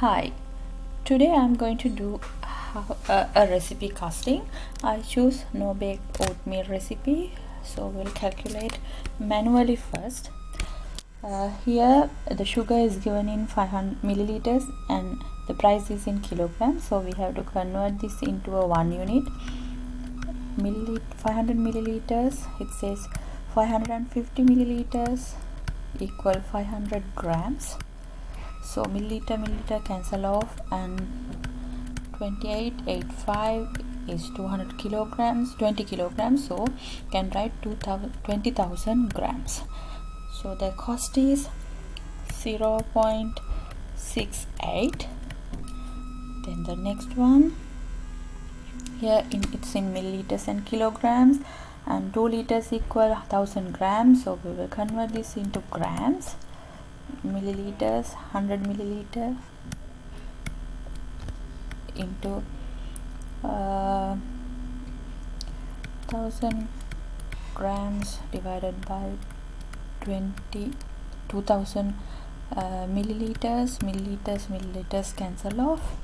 Hi, today I'm going to do a recipe casting. I choose no bake oatmeal recipe, so we'll calculate manually first. Here the sugar is given in 500 milliliters and the price is in kilograms, so we have to convert this into a 1 unit. 500 milliliters, it says 550 milliliters equal 500 grams. So milliliter cancel off, and 2885 is 200 kilograms, 20 kilograms, so can write 20,000 grams. So the cost is 0.68. Then the next one, here it's in milliliters and kilograms, and 2 liters equal 1000 grams, so we will convert this into grams. Milliliters, 100 milliliter into 1000 grams divided by 2000 milliliters cancel off,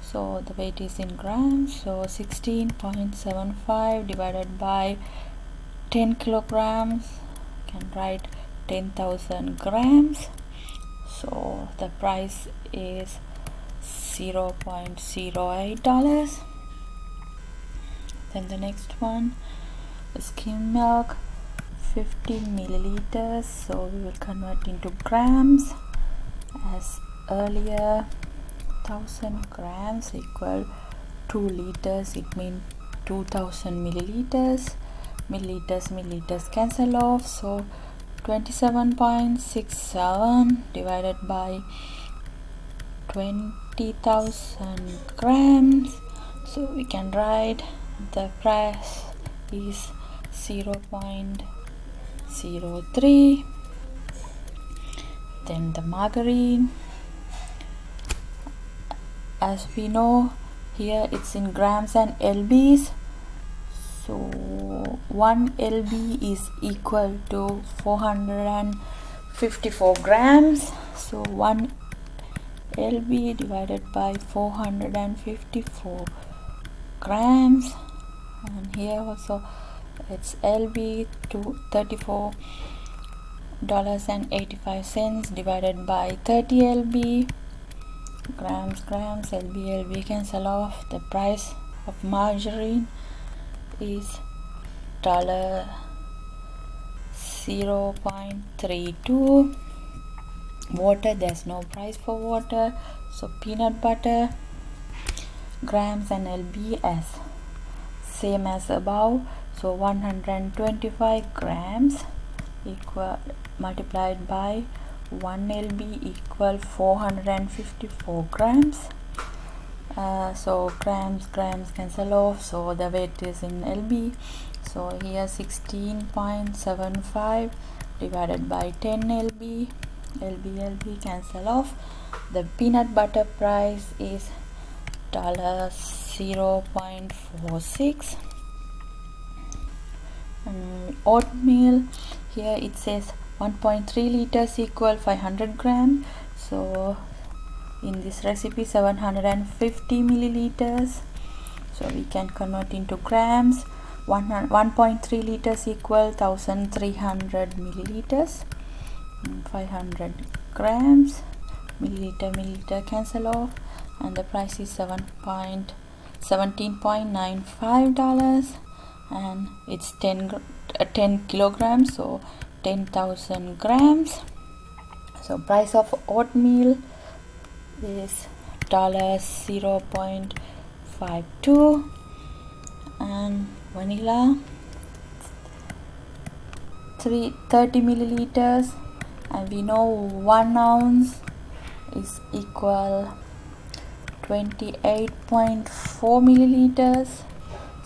so the weight is in grams, so 16.75 divided by 10 kilograms, can write 10,000 grams. So the price is $0.08. Then the next one, skim milk, 50 milliliters, so we will convert into grams as earlier. 1000 grams equal 2 liters, it means 2000 milliliters. Milliliters cancel off, so 27.67 divided by 20,000 grams, so we can write the price is 0.03. Then the margarine, as we know, here it's in grams and lbs, so 1 lb is equal to 454 grams, so 1 lb divided by 454 grams, and here also it's lb to $34.85 divided by 30 lb. Grams, lb cancel off. The price of margarine is $0.32. Water, there's no price for water, so peanut butter, grams and lb as same as above, so 125 grams equal multiplied by 1 lb equal 454 grams. So grams cancel off, so the weight is in lb, so here 16.75 divided by 10 lb. lb cancel off. The peanut butter price is $0.46. Oatmeal, here it says 1.3 liters equal 500 grams, so in this recipe 750 milliliters, so we can convert into grams. 1.3 liters equal 1300 milliliters, 500 grams. Milliliter cancel off, and the price is $17.95, and it's 10 kilograms, so 10,000 grams. So price of oatmeal is $0.52, and vanilla 30 milliliters, and we know 1 ounce is equal 28.4 milliliters,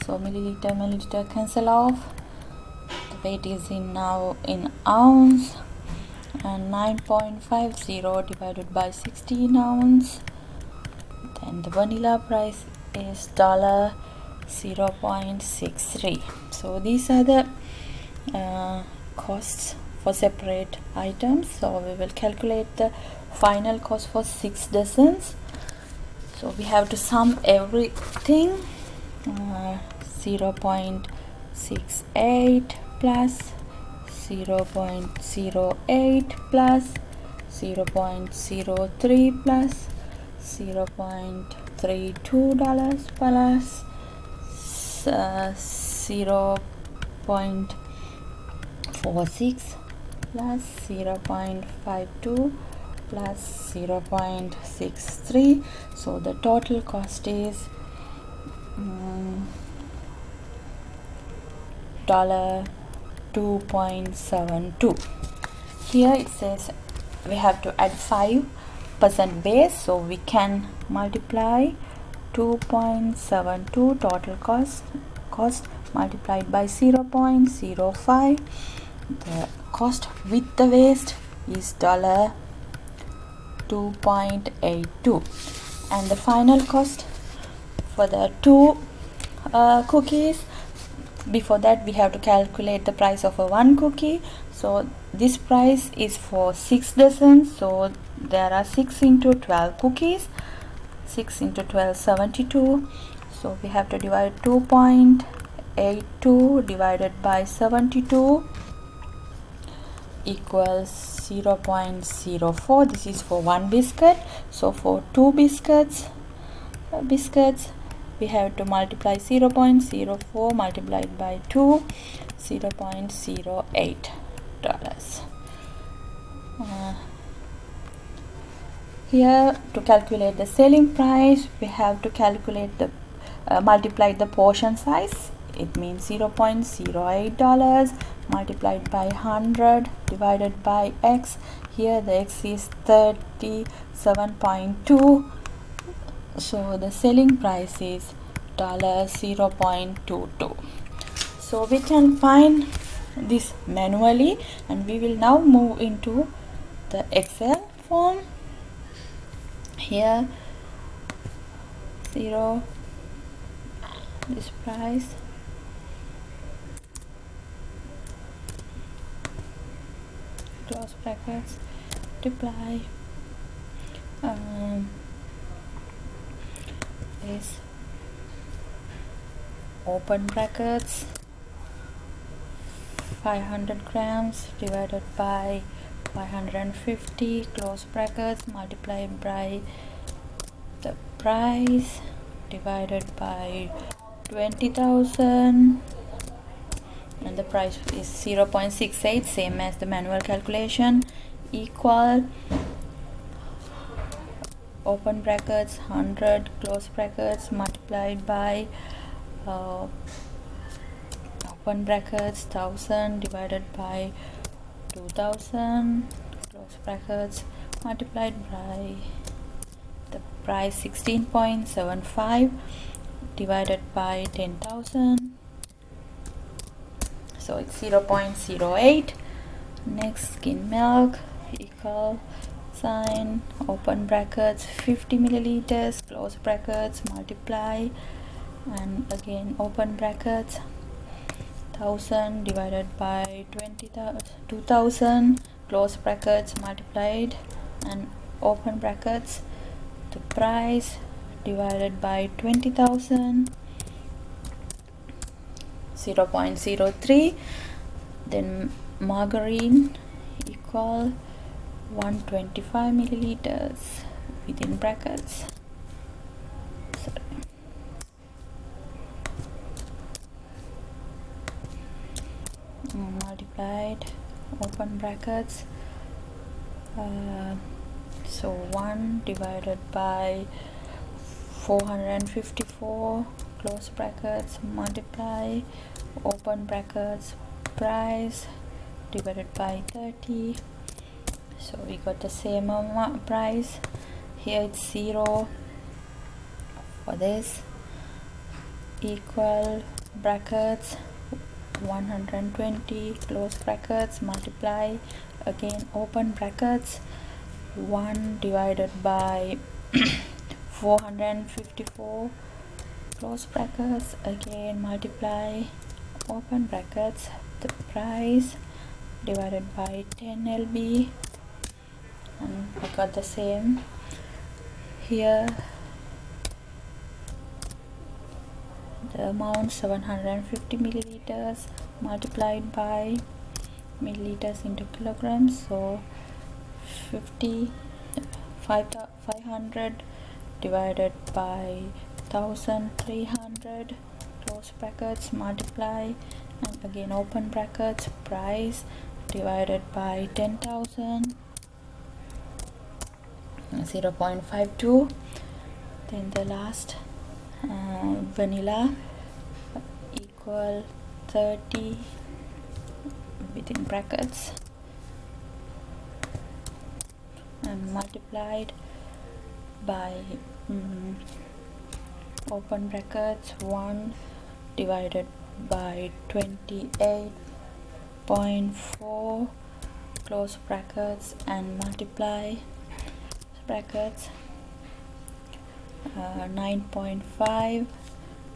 so milliliter cancel off. The weight is now in ounce, and 9.50 divided by 16 ounce. Then the vanilla price is $0.63. So these are the costs for separate items. So we will calculate the final cost for 6 dozens. So we have to sum everything. 0.68 plus 0.08 plus 0.03 plus $0.32 plus 0.46 plus 0.52 plus 0.63. so the total cost is $2.72. Here it says we have to add 5% base, so we can multiply 2.72 total cost multiplied by 0.05. the cost with the waste is $2.82, and the final cost for the 2 cookies. Before that, we have to calculate the price of a 1 cookie. So this price is for 6 dozens, so there are 6 into 12 cookies. 6 into 12, 72. So we have to divide 2.82 divided by 72 equals 0.04. this is for 1 biscuit. So for 2 biscuits we have to multiply 0.04 multiplied by 2, $0.08. Here, to calculate the selling price, we have to calculate the multiply the portion size. It means $0.08 multiplied by 100 divided by x. Here the x is 37.2. so the selling price is $0.22. so we can find this manually, and we will now move into the Excel form. Here 0 this price, close brackets, multiply this, open brackets, 500 grams divided by 550, close brackets, multiply by the price divided by 20,000, and the price is 0.68, same as the manual calculation, equal, open brackets 100, close brackets, multiplied by open brackets 1000 divided by 2000, close brackets, multiplied by the price 16.75 divided by 10,000, so it's 0.08. next, skim milk equal sign, open brackets 50 milliliters, close brackets, multiply, and again open brackets 1000 divided by 2000, close brackets, multiplied, and open brackets, the price divided by 20,000, 0.03. then margarine equal 125 milliliters within brackets, multiplied, open brackets, so 1 divided by 454, close brackets, multiply, open brackets, price divided by 30, so we got the same price. Here it's 0 for this, equal brackets 120, close brackets, multiply, again open brackets, 1 divided by 454, close brackets, again multiply, open brackets, the price divided by 10 lb, and I got the same here. The amount 750 milliliters multiplied by milliliters into kilograms, so 500 divided by 1300 close brackets multiply, and again open brackets, price divided by 10,000, 0.52. Then the last vanilla equal 30 within brackets and multiplied by open brackets 1 divided by 28.4 close brackets and multiply brackets 9.5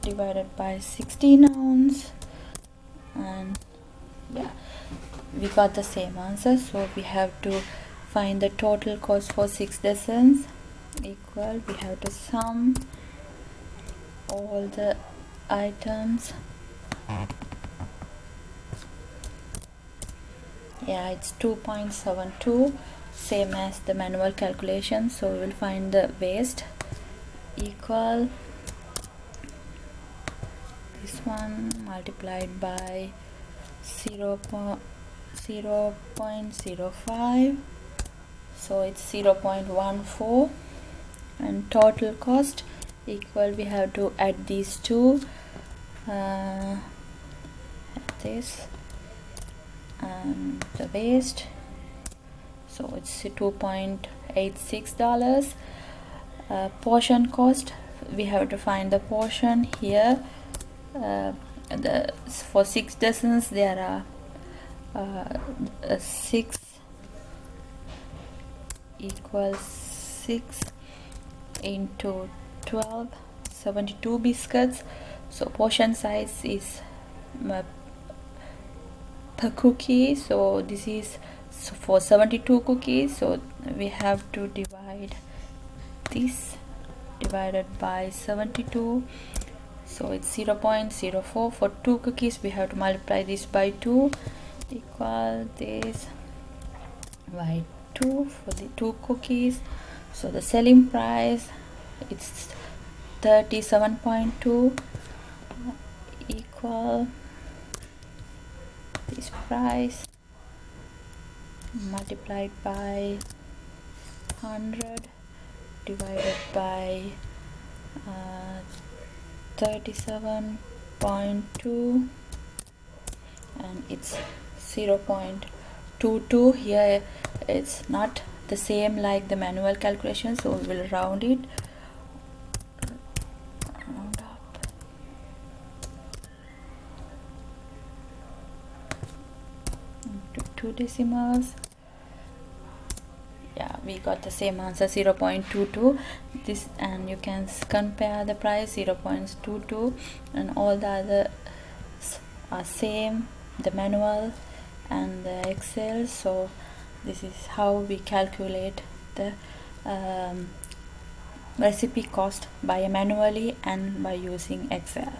divided by 16 ounce, and yeah, we got the same answer. So we have to find the total cost for 6 dozens equal, we have to sum all the items. Yeah, it's 2.72, same as the manual calculation. So we will find the waste equal this one multiplied by 0.05, so it's 0.14, and total cost equal, we have to add these two, this and the waste, so it's $2.86. Portion cost, we have to find the portion here. For 6 dozens there are 6 equals 6 into 12, 72 biscuits. So portion size is per cookie, so this is for 72 cookies, so we have to divide this divided by 72, so it's 0.04. for 2 cookies we have to multiply this by 2 equal this by 2 for the 2 cookies. So the selling price, it's 37.2 equal this price multiplied by 100 divided by 37.2, and it's 0.22. Here it's not the same like the manual calculation, so we will round it, round up into 2 decimals. Yeah, we got the same answer, 0.22. This, and you can compare the price, 0.22, and all the others are same, the manual and the Excel. So this is how we calculate the recipe cost by manually and by using Excel.